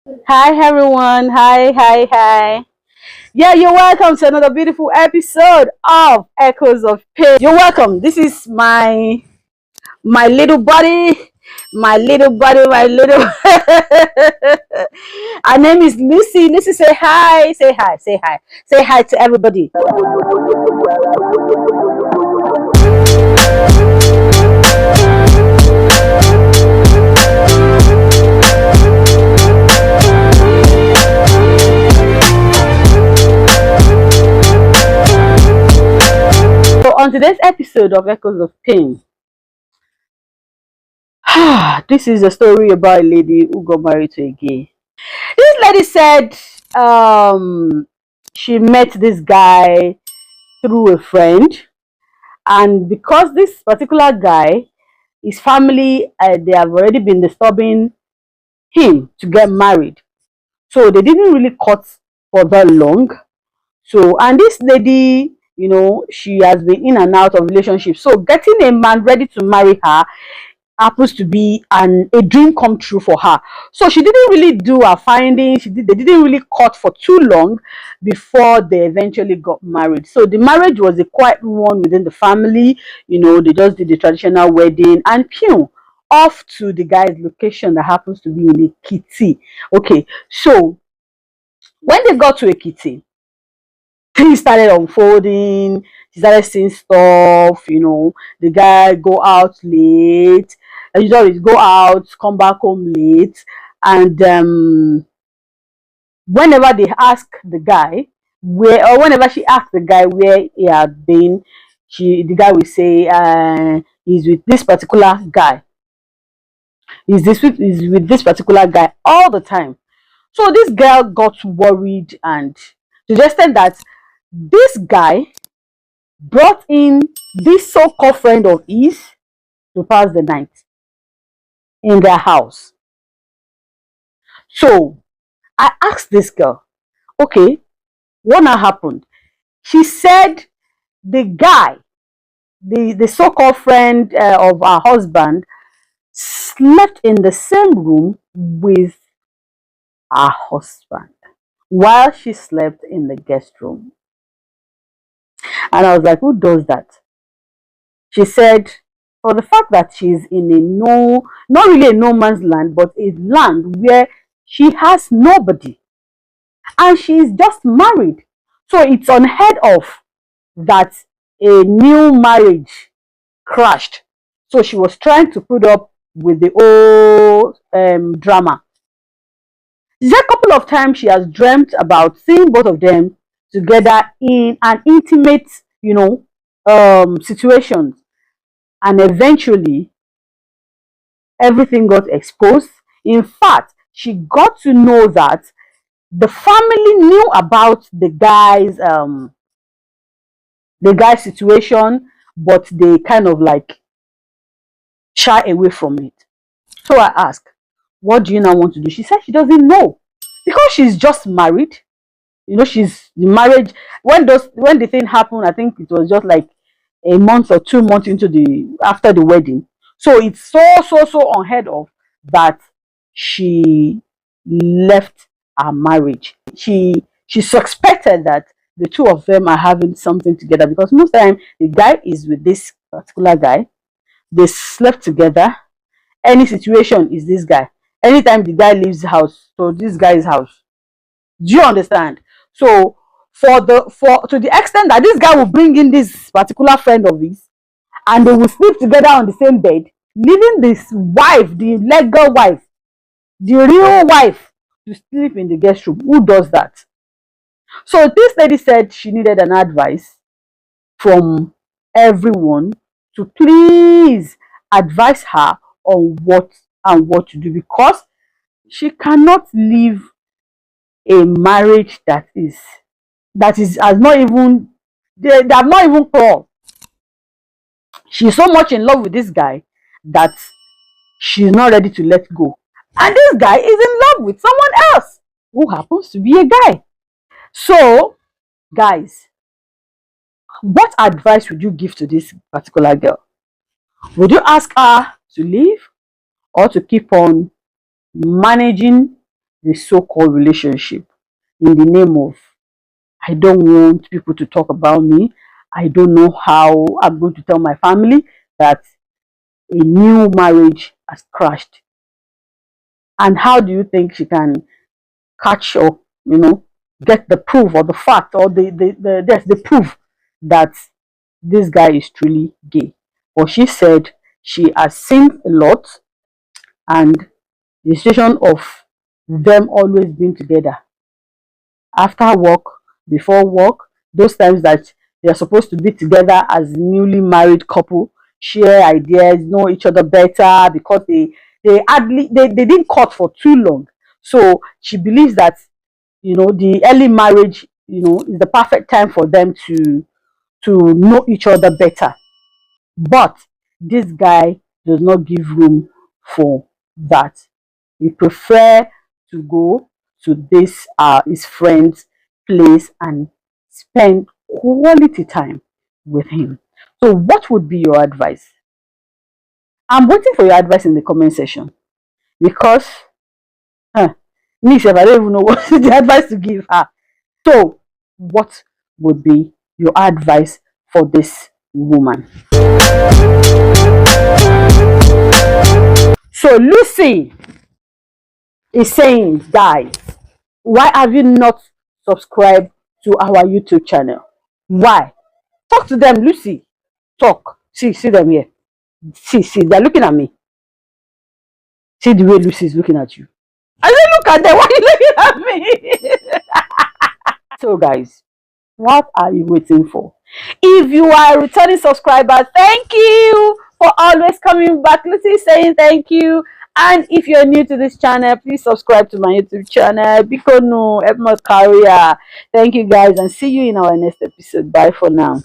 Hi everyone. Hi. Yeah, you're welcome to another beautiful episode of Echoes of Pain. You're welcome. This is my little buddy, my little Her name is Lucy. Lucy, say hi, say hi to everybody. So on today's episode of Echoes of Pain, this is a story about a lady who got married to a gay. This lady said she met this guy through a friend, and because this particular guy, his family, they have already been disturbing him to get married, so they didn't really cut for that long. So, and this lady, she has been in and out of relationships, so getting a man ready to marry her happens to be a dream come true for her. So she didn't really do her finding. They didn't really cut for too long before they eventually got married. So the marriage was a quiet one within the family. They just did the traditional wedding and pew off to the guy's location that happens to be in Ekiti. Okay, so when they got to Ekiti, things started unfolding. She started seeing stuff, the guy go out late. Usually go out, come back home late. And whenever they ask the guy where, or whenever she asked the guy where he had been, the guy will say, he's with this particular guy. He's with this particular guy all the time. So this girl got worried and suggested that this guy brought in this so-called friend of his to pass the night in their house. So I asked this girl, okay, what now happened? She said the guy, the so-called friend of her husband, slept in the same room with her husband while she slept in the guest room. And I was like, who does that? She said, for the fact that she's in a not really a no man's land, but a land where she has nobody and she's just married. So it's unheard of that a new marriage crashed. So she was trying to put up with the old drama. There a couple of times she has dreamt about seeing both of them together in an intimate, situations. And eventually, everything got exposed. In fact, she got to know that the family knew about the guy's situation, but they kind of like shy away from it. So I asked, what do you now want to do? She said she doesn't know because she's just married. She's the marriage when the thing happened. I think it was just like a month or 2 months into the after the wedding. So it's so unheard of that she left her marriage. She suspected that the two of them are having something together because most of the time the guy is with this particular guy. They slept together. Any situation is this guy. Anytime the guy leaves the house, so this guy's house. Do you understand? So for to the extent that this guy will bring in this particular friend of his and they will sleep together on the same bed, leaving this wife, the legal wife, the real wife, to sleep in the guest room. Who does that? So this lady said she needed an advice from everyone to please advise her on what to do because she cannot leave a marriage that is has not even they have not even called. She's so much in love with this guy that she's not ready to let go. And this guy is in love with someone else who happens to be a guy. So, guys, what advice would you give to this particular girl? Would you ask her to leave or to keep on managing the so-called relationship in the name of, I don't want people to talk about me. I don't know how I'm going to tell my family that a new marriage has crashed. And how do you think she can catch or, get the proof or the fact or the proof that this guy is truly gay? But she said she has seen a lot, and the situation of them always being together after work, before work, those times that they're supposed to be together as newly married couple, share ideas, know each other better, because they didn't cut for too long. So she believes that, the early marriage, is the perfect time for them to know each other better. But this guy does not give room for that. He prefer to go to this his friend's place and spend quality time with him. So what would be your advice? I'm waiting for your advice in the comment section, because me sef, I don't even know what the advice to give her. So what would be your advice for this woman? So Lucy is saying, guys, why have you not subscribed to our YouTube channel? Why? Talk to them, Lucy. Talk. See them here. See, they're looking at me. See the way Lucy is looking at you. I say, look at them. Why are you looking at me? So, guys, what are you waiting for? If you are a returning subscriber, thank you for always coming back. Lucy is saying thank you. And if you're new to this channel, please subscribe to my YouTube channel. Because no, Edmund Career. Thank you, guys, and see you in our next episode. Bye for now.